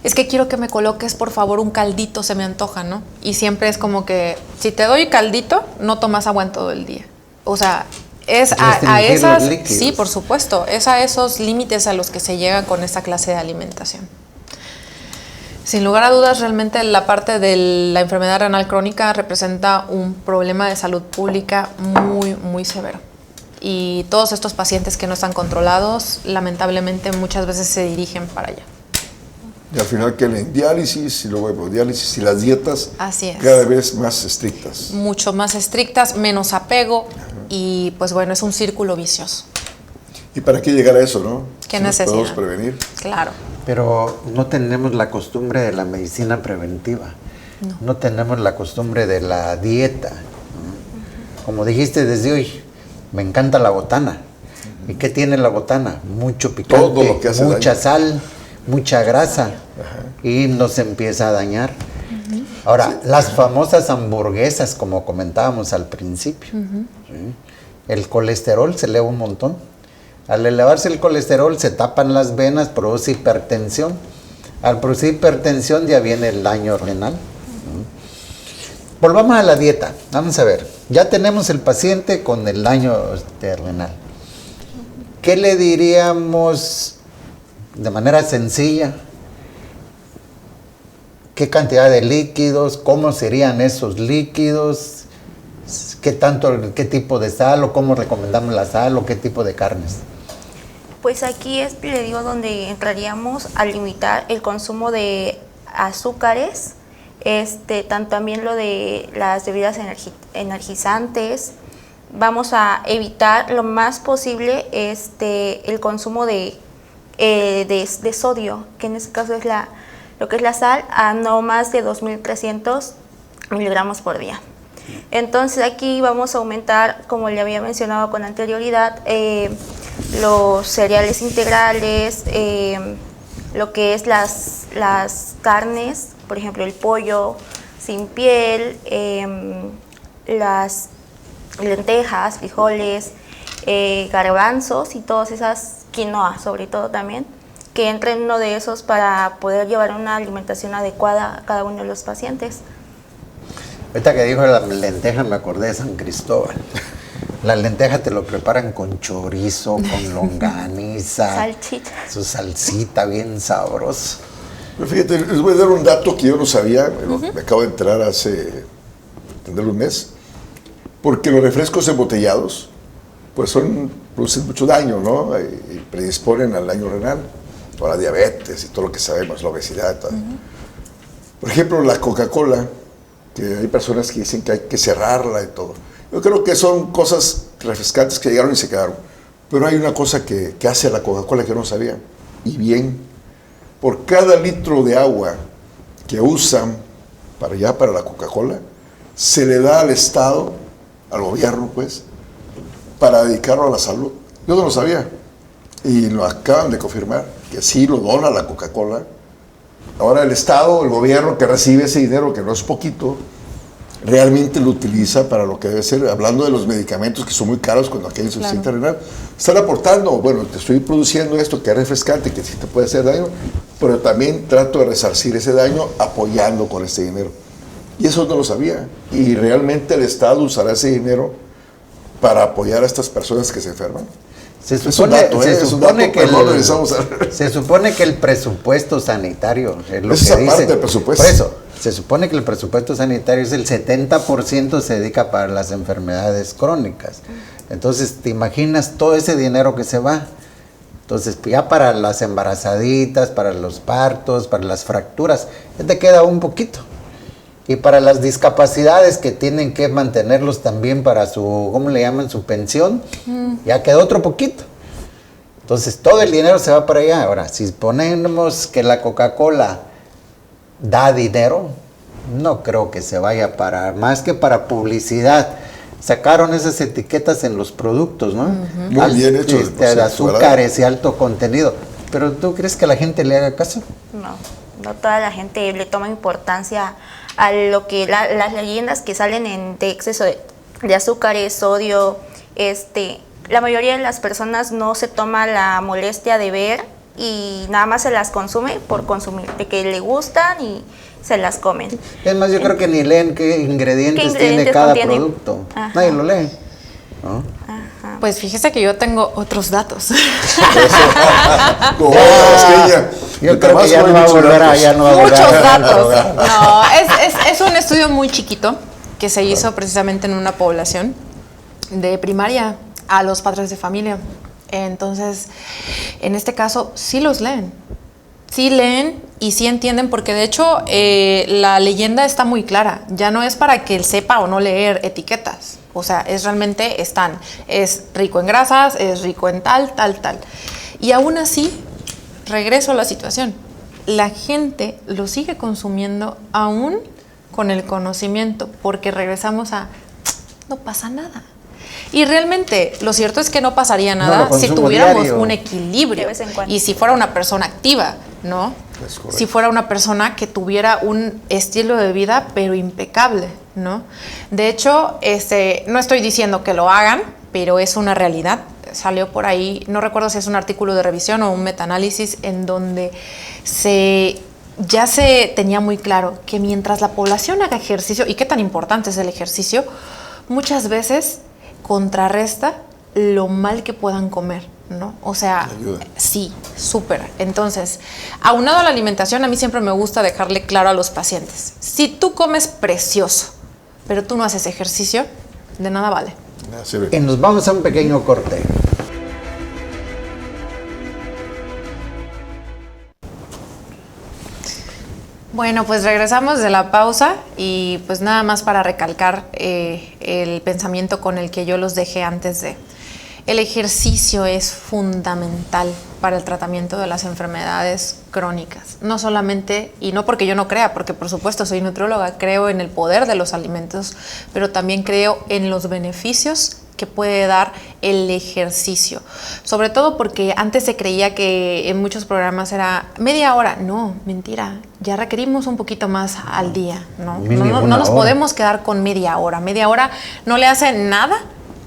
es que quiero que me coloques por favor un caldito, se me antoja, ¿no? Y siempre es como que, si te doy caldito, no tomas agua en todo el día. O sea, es a esas, sí, por supuesto, es a esos límites a los que se llega con esta clase de alimentación. Sin lugar a dudas, realmente la parte de la enfermedad renal crónica representa un problema de salud pública muy, muy severo. Y todos estos pacientes que no están controlados, lamentablemente muchas veces se dirigen para allá. Y al final quieren diálisis y luego hemodiálisis y las dietas cada vez más estrictas. Mucho más estrictas, menos apego. Y pues bueno, es un círculo vicioso. ¿Y para qué llegar a eso, no? ¿Qué necesidad? Podemos prevenir. Claro. Pero no tenemos la costumbre de la medicina preventiva. No tenemos la costumbre de la dieta. como dijiste desde hoy, me encanta la botana. ¿Y qué tiene la botana? Mucho picante, Todo lo que hace mucha daño. sal, mucha grasa, y nos empieza a dañar. Ahora, las famosas hamburguesas, como comentábamos al principio, ¿sí? El colesterol se eleva un montón. Al elevarse el colesterol se tapan las venas, produce hipertensión. Al producir hipertensión ya viene el daño renal. Volvamos a la dieta. Vamos a ver, ya tenemos el paciente con el daño renal. ¿Qué le diríamos de manera sencilla? ¿Qué cantidad de líquidos? ¿Cómo serían esos líquidos? ¿Qué tipo de sal o cómo recomendamos la sal o qué tipo de carnes? Pues aquí le digo donde entraríamos a limitar el consumo de azúcares, también lo de las bebidas energizantes. Vamos a evitar lo más posible el consumo de sodio, que en este caso es lo que es la sal, a no más de 2.300 miligramos por día. Entonces aquí vamos a aumentar, como le había mencionado con anterioridad, los cereales integrales, lo que es las carnes, por ejemplo el pollo sin piel, las lentejas, frijoles, garbanzos y todas esas, quinoa sobre todo también, que entren en uno de esos para poder llevar una alimentación adecuada a cada uno de los pacientes. Ahorita que dijo la lenteja me acordé de San Cristóbal. La lenteja te lo preparan con chorizo, con longaniza, Salchicha. su salsita bien sabrosa. Pero fíjate, les voy a dar un dato que yo no sabía, me acabo de enterar tendré un mes, porque los refrescos embotellados, pues producen mucho daño, ¿no? Y predisponen al daño renal, o a la diabetes y todo lo que sabemos, la obesidad y todo. Por ejemplo, la Coca-Cola, que hay personas que dicen que hay que cerrarla y todo. Yo creo que son cosas refrescantes que llegaron y se quedaron. Pero hay una cosa que hace la Coca-Cola que no sabía, y bien. Por cada litro de agua que usan para la Coca-Cola, se le da al Estado, al gobierno, pues, para dedicarlo a la salud. Yo no lo sabía. Y lo acaban de confirmar, que sí lo dona la Coca-Cola. Ahora el Estado, el gobierno que recibe ese dinero, que no es poquito, realmente lo utiliza para lo que debe ser, hablando de los medicamentos que son muy caros cuando aquí hay insuficiencia renal. Están aportando, bueno, te estoy produciendo esto que es refrescante, que sí te puede hacer daño, pero también trato de resarcir ese daño apoyando con ese dinero. Y eso no lo sabía. Y realmente el Estado usará ese dinero para apoyar a estas personas que se enferman. Se supone Se que el presupuesto sanitario es lo esa que parte dicen. del presupuesto. Por eso, se supone que el presupuesto sanitario es el 70% se dedica para las enfermedades crónicas. Entonces, ¿te imaginas todo ese dinero que se va? Entonces, ya para las embarazaditas, para los partos, para las fracturas, ya te queda un poquito. Y para las discapacidades que tienen que mantenerlos también para su, ¿cómo le llaman? Su pensión, ya queda otro poquito. Entonces todo el dinero se va para allá. Ahora, si ponemos que la Coca-Cola da dinero, no creo que se vaya para, más que para publicidad. Sacaron esas etiquetas en los productos, ¿no? Muy bien hechos, de azúcares y alto contenido. Pero ¿tú crees que la gente le haga caso? No toda la gente le toma importancia a lo que las leyendas que salen de exceso de azúcares, sodio. La mayoría de las personas no se toma la molestia de ver y nada más se las consume por consumir, de que le gustan y se las comen. Es más, yo creo que ni leen qué ingredientes tiene cada producto. Ajá. Nadie lo lee, ¿no? Ajá. Pues fíjese que yo tengo otros datos. Yo creo que ya no va a volver a Muchos datos. No, es un estudio muy chiquito que se hizo precisamente en una población de primaria a los padres de familia. Entonces, en este caso, sí los leen. Sí leen y sí entienden, porque de hecho la leyenda está muy clara. Ya no es para que él sepa o no leer etiquetas. O sea, es realmente es rico en grasas, es rico en tal. Y aún así, regreso a la situación. La gente lo sigue consumiendo aún con el conocimiento, porque regresamos a no pasa nada. Y realmente, lo cierto es que no pasaría No, nada lo si consumo tuviéramos diario. un equilibrio De vez en cuando. y si fuera una persona activa, ¿no? Es correcto. Si fuera una persona que tuviera un estilo de vida, pero impecable, ¿no? De hecho, no estoy diciendo que lo hagan, pero es una realidad. Salió por ahí, no recuerdo si es un artículo de revisión o un metaanálisis en donde ya se tenía muy claro que mientras la población haga ejercicio, y qué tan importante es el ejercicio, muchas veces contrarresta lo mal que puedan comer, ¿no? O sea, Ayuda. sí, súper. Entonces, aunado a la alimentación, a mí siempre me gusta dejarle claro a los pacientes, si tú comes precioso, pero tú no haces ejercicio, de nada vale. Nada sirve. Y nos vamos a un pequeño corte. Bueno, pues regresamos de la pausa y pues nada más para recalcar el pensamiento con el que yo los dejé antes de. El ejercicio es fundamental para el tratamiento de las enfermedades crónicas. No solamente, y no porque yo no crea, porque por supuesto soy nutrióloga, creo en el poder de los alimentos, pero también creo en los beneficios que puede dar el ejercicio. Sobre todo porque antes se creía que en muchos programas era media hora. No, mentira. Ya requerimos un poquito más al día, ¿no? Mínimo No una nos hora. podemos quedar con media hora. Media hora no le hace nada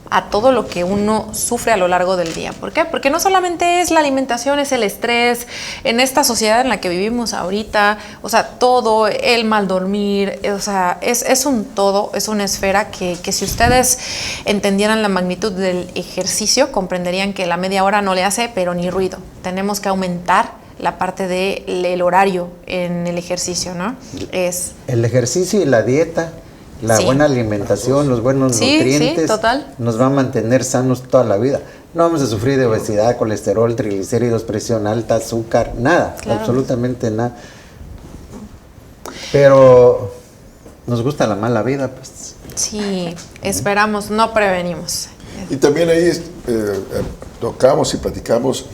a todo lo que uno sufre a lo largo del día. ¿Por qué? Porque no solamente es la alimentación, es el estrés, en esta sociedad en la que vivimos ahorita, o sea, todo, el mal dormir, o sea, es un todo, es una esfera que si ustedes entendieran la magnitud del ejercicio, comprenderían que la media hora no le hace, pero ni ruido. Tenemos que aumentar la parte del horario en el ejercicio, ¿no? El ejercicio y la dieta, la Sí. buena alimentación, los buenos Sí, nutrientes, sí, total. nos va a mantener sanos toda la vida. No vamos a sufrir de obesidad, colesterol, triglicéridos, presión alta, azúcar, nada, Claro. absolutamente nada. Pero nos gusta la mala vida, pues. Sí, esperamos, no prevenimos. Y también ahí tocamos y platicamos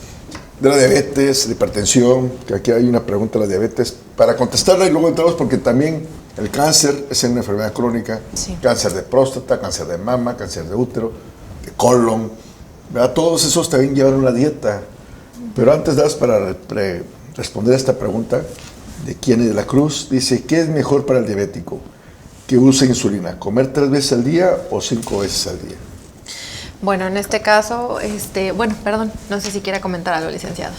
de la diabetes, de hipertensión, que aquí hay una pregunta de la diabetes, para contestarla y luego entramos porque también el cáncer es una enfermedad crónica, Sí. cáncer de próstata, cáncer de mama, cáncer de útero, de colon, ¿verdad? Todos esos también llevan una dieta. Pero antes das para responder a esta pregunta de Kiene de la Cruz, dice, ¿qué es mejor para el diabético? Que use insulina, ¿comer 3 veces al día o 5 veces al día? Bueno, en este caso, bueno, perdón, no sé si quiera comentar algo, licenciado.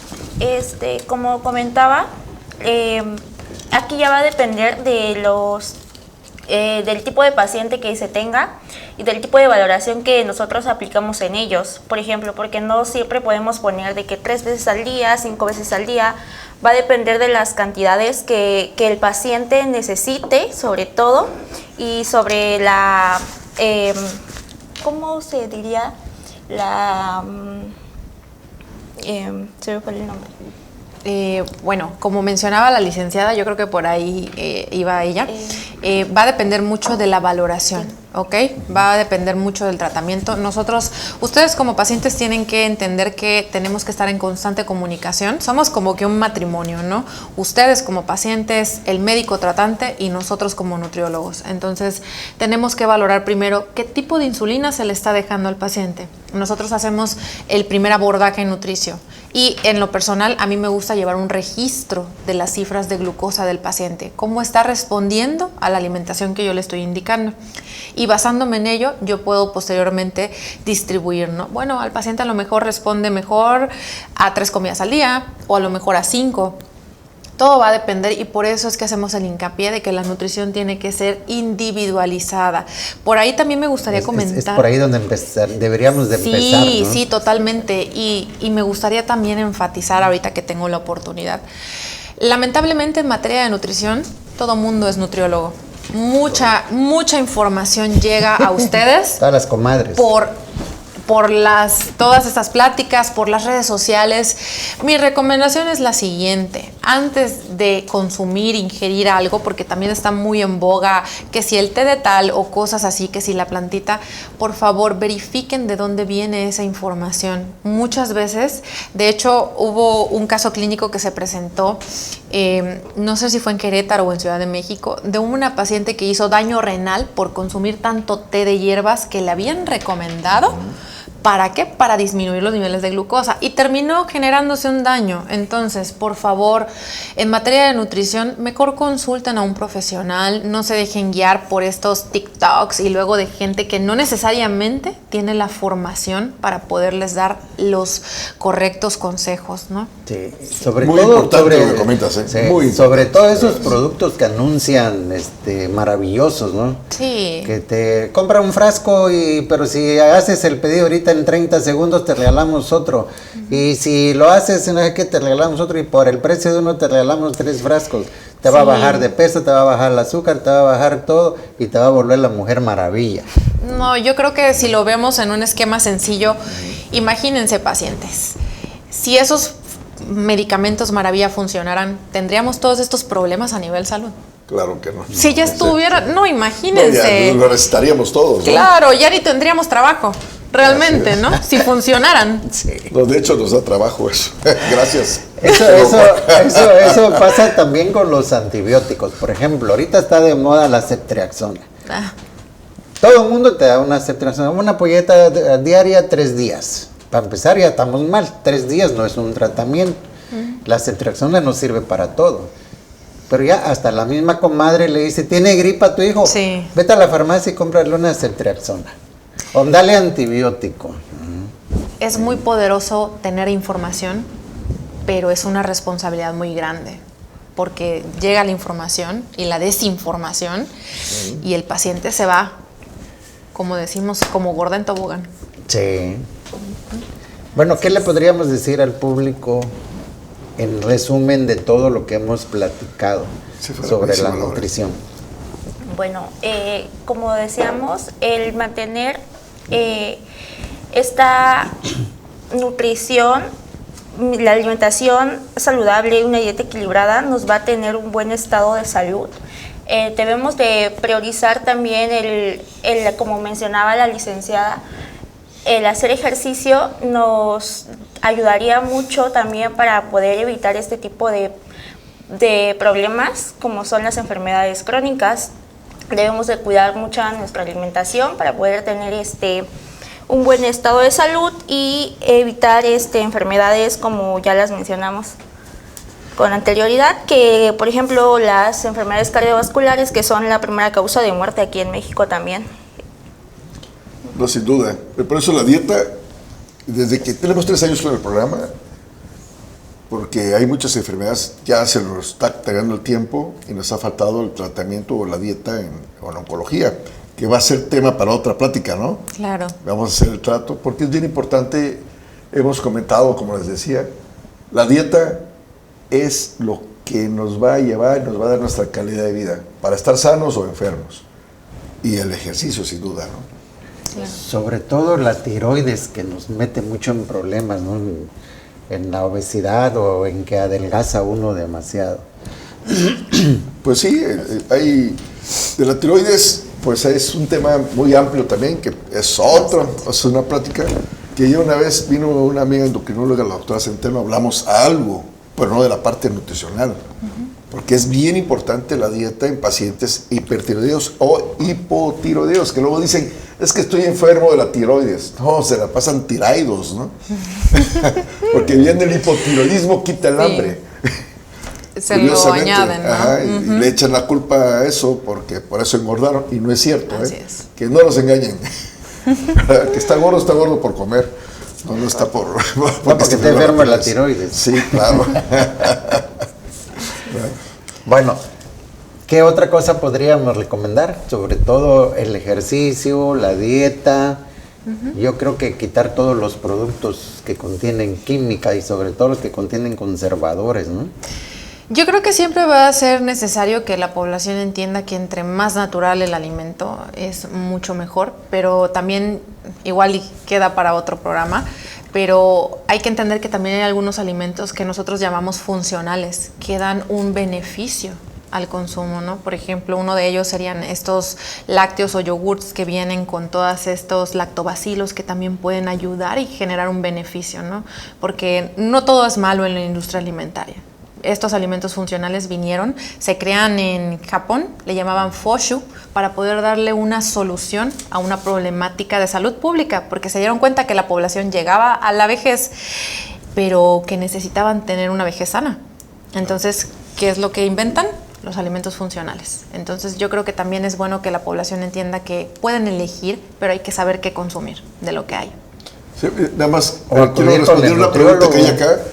Como comentaba, aquí ya va a depender de del tipo de paciente que se tenga y del tipo de valoración que nosotros aplicamos en ellos. Por ejemplo, porque no siempre podemos poner de que 3 veces al día, 5 veces al día. Va a depender de las cantidades que el paciente necesite, sobre todo, y sobre la, ¿cómo se diría? Se me fue el nombre. Bueno, como mencionaba la licenciada, yo creo que por ahí iba ella, va a depender mucho de la valoración, ¿ok? Va a depender mucho del tratamiento. Ustedes como pacientes tienen que entender que tenemos que estar en constante comunicación. Somos como que un matrimonio, ¿no? Ustedes como pacientes, el médico tratante y nosotros como nutriólogos. Entonces, tenemos que valorar primero qué tipo de insulina se le está dejando al paciente. Nosotros hacemos el primer abordaje nutricio. Y en lo personal, a mí me gusta llevar un registro de las cifras de glucosa del paciente, cómo está respondiendo a la alimentación que yo le estoy indicando. Y basándome en ello, yo puedo posteriormente distribuir, ¿no? Bueno, al paciente a lo mejor responde mejor a 3 comidas al día o a lo mejor a 5. Todo va a depender y por eso es que hacemos el hincapié de que la nutrición tiene que ser individualizada. Por ahí también me gustaría comentar. Es por ahí donde deberíamos de empezar, Sí, ¿no? sí, totalmente. Y me gustaría también enfatizar ahorita que tengo la oportunidad. Lamentablemente en materia de nutrición, todo mundo es nutriólogo. Mucha información llega a ustedes Todas las comadres. por todas estas pláticas, por las redes sociales. Mi recomendación es la siguiente. antes de consumir, ingerir algo, porque también está muy en boga, que si el té de tal o cosas así, que si la plantita, por favor verifiquen de dónde viene esa información. Muchas veces, de hecho, hubo un caso clínico que se presentó, no sé si fue en Querétaro o en Ciudad de México, de una paciente que hizo daño renal por consumir tanto té de hierbas que le habían recomendado. ¿Para qué? Para disminuir los niveles de glucosa y terminó generándose un daño. Entonces, por favor, en materia de nutrición, mejor consulten a un profesional, no se dejen guiar por estos TikToks y luego de gente que no necesariamente tiene la formación para poderles dar los correctos consejos, ¿no? Sí, sobre muy todo importante lo que comentas, ¿eh? Sí, Muy sobre importante. todo esos productos que anuncian maravillosos, ¿no? Sí. Que te compra un frasco pero si haces el pedido ahorita en 30 segundos te regalamos otro. Y si lo haces, no es que te regalamos otro y por el precio de uno te regalamos 3 frascos. Te va a bajar de peso, te va a bajar el azúcar, te va a bajar todo y te va a volver la mujer maravilla. No, yo creo que si lo vemos en un esquema sencillo, imagínense pacientes. Si esos medicamentos maravilla funcionaran, ¿tendríamos todos estos problemas a nivel salud? Claro que no. Si ya estuviera, no, imagínense. No, ya lo recetaríamos todos, ¿no? Claro, ya ni tendríamos trabajo, realmente, ¿no? Si funcionaran. Sí. No, de hecho, nos da trabajo eso. Gracias. Eso pasa también con los antibióticos. Por ejemplo, ahorita está de moda la ceftriaxona. Ah, Todo el mundo te da una ceftriaxona, una ampolleta diaria 3 días. Para empezar ya estamos mal, 3 días no es un tratamiento. La ceftriaxona no sirve para todo. Pero ya hasta la misma comadre le dice, ¿tiene gripa tu hijo? Sí. Vete a la farmacia y cómprale una ceftriaxona. O dale antibiótico. es muy poderoso tener información, pero es una responsabilidad muy grande, porque llega la información y la desinformación y el paciente se va, como decimos, como gorda en tobogán. Sí. Bueno, ¿qué le podríamos decir al público en resumen de todo lo que hemos platicado sobre la nutrición? Bueno, como decíamos, el mantener esta nutrición, la alimentación saludable y una dieta equilibrada nos va a tener un buen estado de salud. Debemos de priorizar también como mencionaba la licenciada, el hacer ejercicio nos ayudaría mucho también para poder evitar este tipo de problemas como son las enfermedades crónicas. Debemos de cuidar mucho nuestra alimentación para poder tener un buen estado de salud y evitar enfermedades como ya las mencionamos con anterioridad, que por ejemplo las enfermedades cardiovasculares, que son la primera causa de muerte aquí en México también. No, sin duda. Por eso la dieta, desde que tenemos 3 años con el programa, porque hay muchas enfermedades, ya se nos está cargando el tiempo y nos ha faltado el tratamiento o la dieta o la oncología, que va a ser tema para otra plática, ¿no? Claro. Vamos a hacer el trato, porque es bien importante, hemos comentado, como les decía, la dieta es lo que nos va a llevar y nos va a dar nuestra calidad de vida, para estar sanos o enfermos. Y el ejercicio, sin duda, ¿no? Claro. Sobre todo la tiroides, que nos mete mucho en problemas, ¿no? En la obesidad o en que adelgaza uno demasiado. Pues sí, hay de la tiroides, pues es un tema muy amplio también, que es una plática, que yo una vez vino una amiga endocrinóloga, la doctora Centeno, hablamos algo, pero no de la parte nutricional, porque es bien importante la dieta en pacientes hipertiroideos o hipotiroideos, que luego dicen, es que estoy enfermo de la tiroides. No, se la pasan tiraidos, ¿no? Porque bien el hipotiroidismo quita el hambre. Se lo añaden, ¿no? Ajá, y le echan la culpa a eso, porque por eso engordaron, y no es cierto, Así es. Que no nos engañen. Que está gordo por comer, no está por... No, porque te enferma la tiroides. Sí, claro. Bueno, ¿qué otra cosa podríamos recomendar? Sobre todo el ejercicio, la dieta. Yo creo que quitar todos los productos que contienen química y sobre todo los que contienen conservadores, ¿no? Yo creo que siempre va a ser necesario que la población entienda que entre más natural el alimento es mucho mejor, pero también igual y queda para otro programa. pero hay que entender que también hay algunos alimentos que nosotros llamamos funcionales, que dan un beneficio al consumo, ¿no? Por ejemplo, uno de ellos serían estos lácteos o yogurts que vienen con todos estos lactobacilos que también pueden ayudar y generar un beneficio, ¿no? Porque no todo es malo en la industria alimentaria. Estos alimentos funcionales vinieron, se crean en Japón, le llamaban Foshu, para poder darle una solución a una problemática de salud pública, porque se dieron cuenta que la población llegaba a la vejez, pero que necesitaban tener una vejez sana. Entonces, ¿qué es lo que inventan? Los alimentos funcionales. Entonces, yo creo que también es bueno que la población entienda que pueden elegir, pero hay que saber qué consumir de lo que hay. Sí, nada más, O quiero responder una pregunta que hay nutriólogo. acá,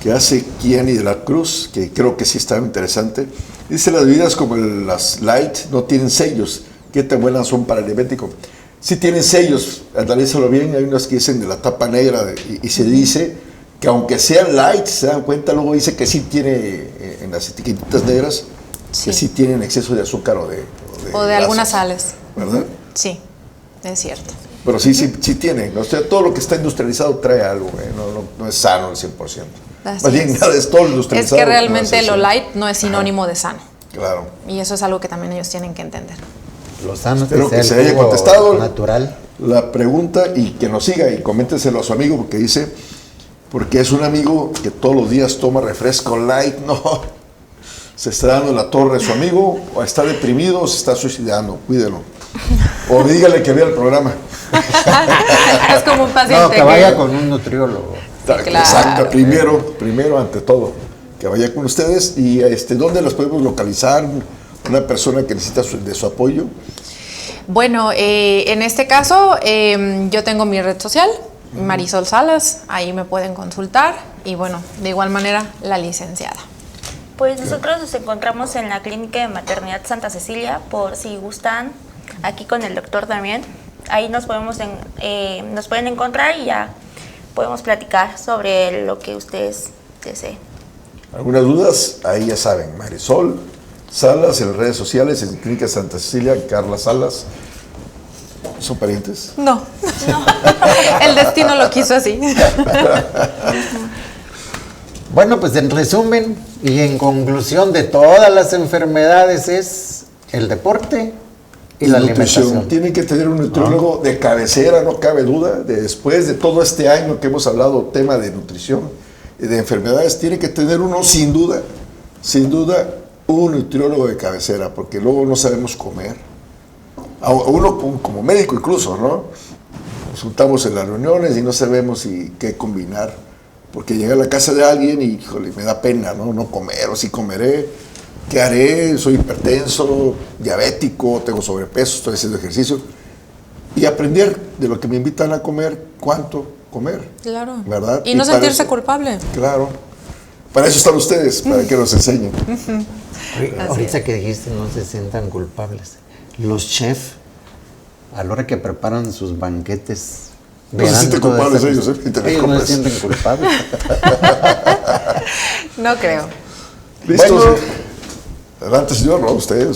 que hace Kiani de la Cruz, que creo que sí está interesante. Dice, las bebidas como las light no tienen sellos. ¿Qué tan buenas son para el diabético? Sí tienen sellos, analízalo bien, hay unas que dicen de la tapa negra y se dice que aunque sean light, se dan cuenta, luego dice que sí tiene en las etiquetitas negras, Sí. que sí tienen exceso de azúcar o de algunas grasas, sales. ¿verdad? Sí, es cierto. Pero sí tienen, o sea, todo lo que está industrializado trae algo, no es sano al 100%. Así Más bien, es. nada es todo Es industrializado. que realmente no es lo eso. light no es sinónimo de sano. Claro. Y eso es algo que también ellos tienen que entender. Lo sano Espero que sea se el haya jugo contestado natural. la pregunta y que nos siga y coméntenselo a su amigo porque dice, porque es un amigo que todos los días toma refresco light, no, se está dando en la torre a su amigo, o está deprimido o se está suicidando, cuídelo. O dígale que vea el programa. Es como un paciente No, que vaya con un nutriólogo. Claro. Exacto, primero ante todo, que vaya con ustedes y ¿dónde los podemos localizar? Una persona que necesita de su apoyo. Bueno, en este caso yo tengo mi red social, Marisol Salas, ahí me pueden consultar y bueno, de igual manera la licenciada. Pues nosotros nos encontramos en la Clínica de Maternidad Santa Cecilia, por si gustan, aquí con el doctor también. Ahí nos pueden encontrar y ya podemos platicar sobre lo que ustedes deseen. ¿Algunas dudas? Ahí ya saben, Marisol Salas en redes sociales, en Clínica Santa Cecilia, Carla Salas. ¿Son parientes? No, el destino lo quiso así. Bueno, pues en resumen y en conclusión de todas las enfermedades es el deporte y la nutrición. alimentación. Tienen que tener un nutriólogo de cabecera, no cabe duda. Después de todo este año que hemos hablado tema de nutrición y de enfermedades, tiene que tener uno sin duda, un nutriólogo de cabecera, porque luego no sabemos comer. A uno como médico incluso, ¿no? Nos juntamos en las reuniones y no sabemos qué combinar, porque llegué a la casa de alguien y, híjole, me da pena, no comer, o si comeré, ¿qué haré? Soy hipertenso, diabético, tengo sobrepeso, estoy haciendo ejercicio. Y aprender de lo que me invitan a comer, cuánto comer. Claro. ¿Verdad? Y no para sentirse eso- culpable. Claro. Para eso están ustedes, para que nos enseñen. Ahorita que dijiste no se sientan culpables. Los chefs, a la hora que preparan sus banquetes, No se verán sienten todas culpables esas- ellos, ¿eh? Y te Ellos no compras. se sienten culpables. No creo. ¿Listos? Bueno. Adelante, señor, no, usted.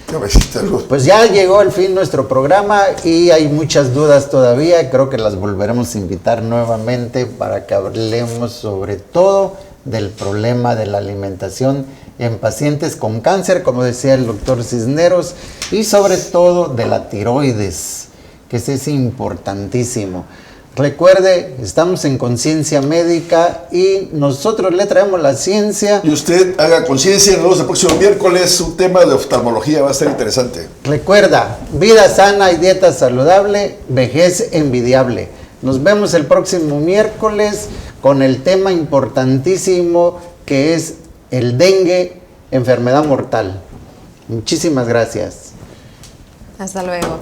¿Qué me hiciste algo? Pues ya llegó el fin nuestro programa y hay muchas dudas todavía. Creo que las volveremos a invitar nuevamente para que hablemos sobre todo del problema de la alimentación en pacientes con cáncer, como decía el doctor Cisneros, y sobre todo de la tiroides, que ese es importantísimo. Recuerde, estamos en Conciencia Médica y nosotros le traemos la ciencia. Y usted haga conciencia, nos vemos el próximo miércoles, un tema de oftalmología, va a estar interesante. Recuerda, vida sana y dieta saludable, vejez envidiable. Nos vemos el próximo miércoles con el tema importantísimo que es el dengue, enfermedad mortal. Muchísimas gracias. Hasta luego.